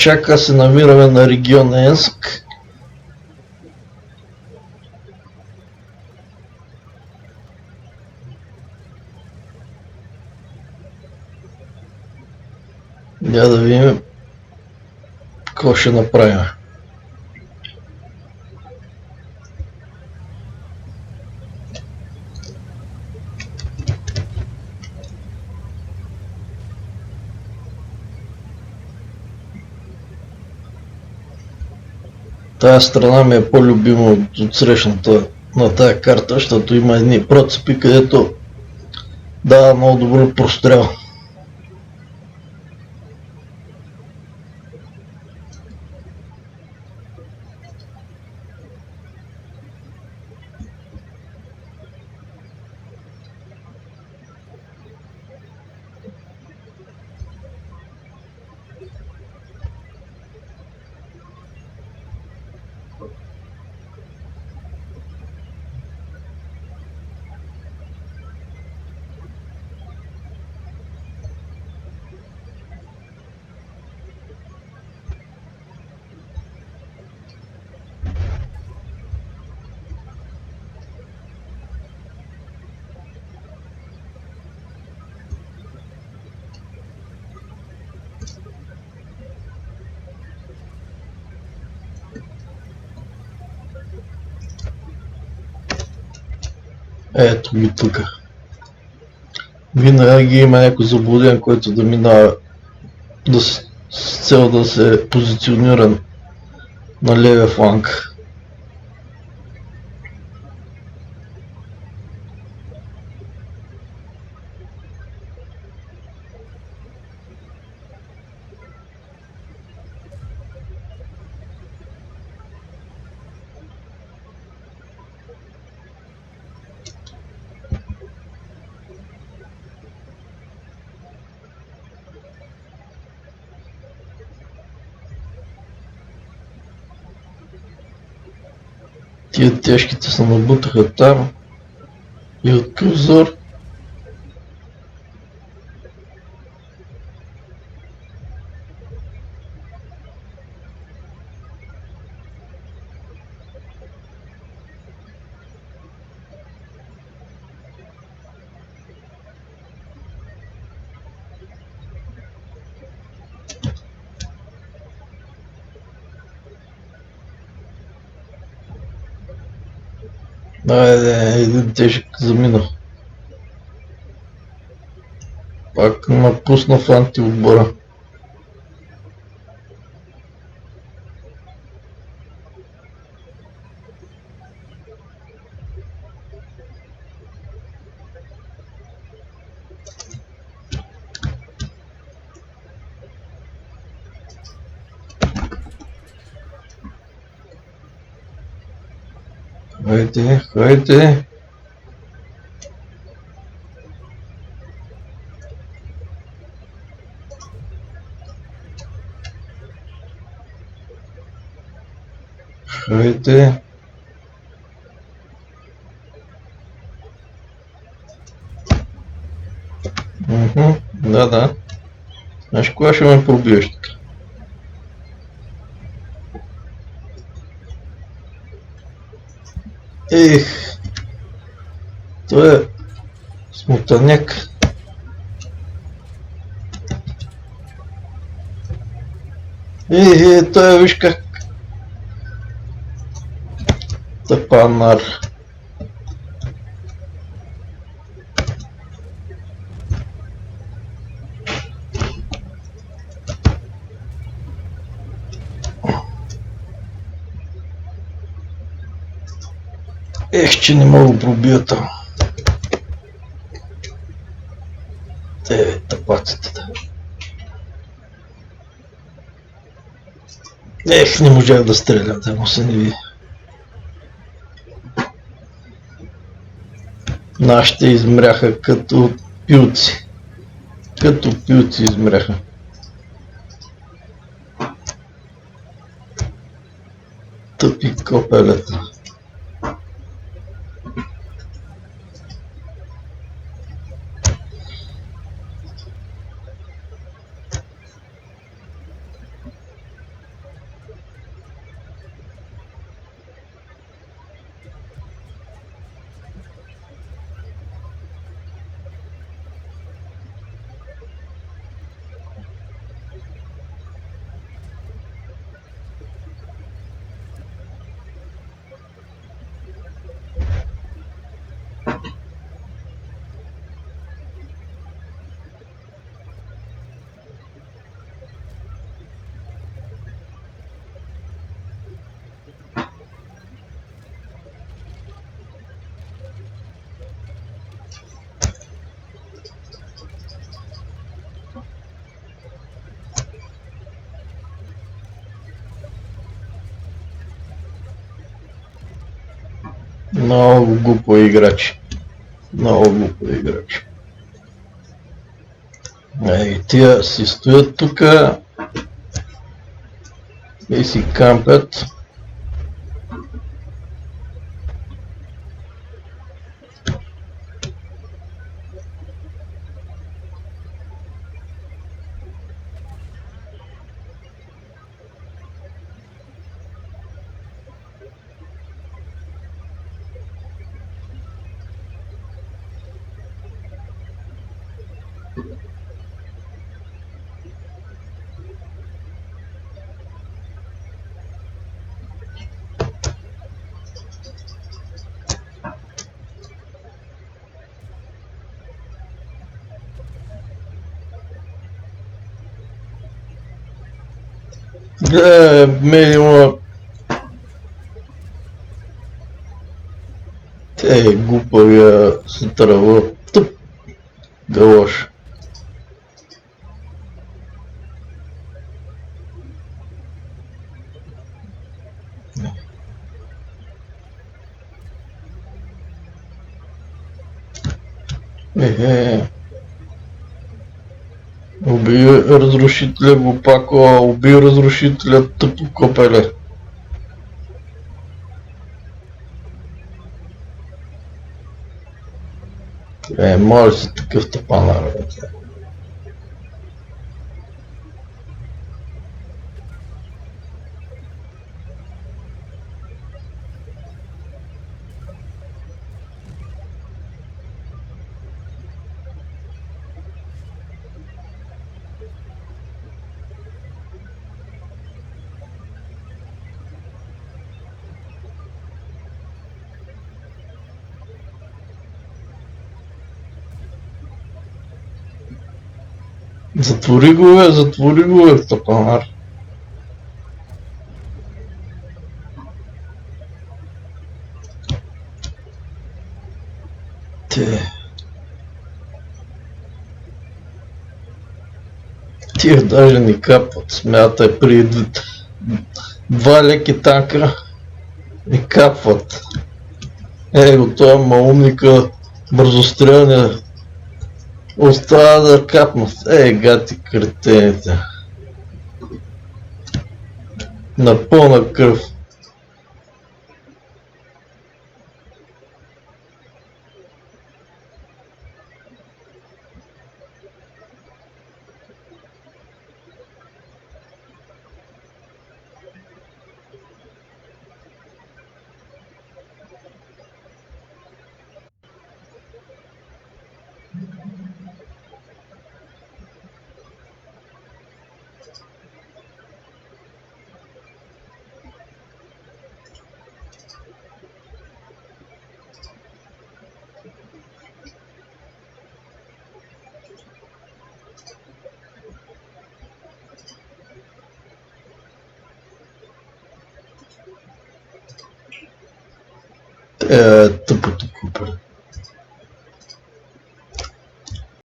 Чака се намираме на регион Енск. Я да видим какво ще направим. Тая страна ми е по-любима от срещната на тая карта, защото има едни процепи, където дава много добър прострел. Ето ги тук. Винаги има някой заблуден, който да минава с цел да се позиционира на левия фланг. Тия тежките се набутаха там и от Кюзор. Един тежък замина. Пак напусна в антиотбора. Хайде, хайде! Хайде! Да. Знаеш кога ще ме пробиеш така? Ех! Той е смутаняк. Той виж как тъпанар. Ех, че не мога да пробия там. Тъпаците. Ех, не можах да стрелям, да му се не види. Нашите измряха като пилци. Като пилци измряха. Тъпи копелета. Много глупо играчи. Много глупо играчи. И тия си стоят тука и си кампят. Минимум те глупавия се тръгва тъп галош. Уби разрушителя глупако, уби разрушителя тъпо копеле. Може си такъв тъпанар, бе. Затвори го бе, тъпанар. Тия даже ни капват, смятай, при 2 леки танка ни капват. Его, това малумника бързострелния остава да капнат. Гати кретените. На пълна кръв. Тъпо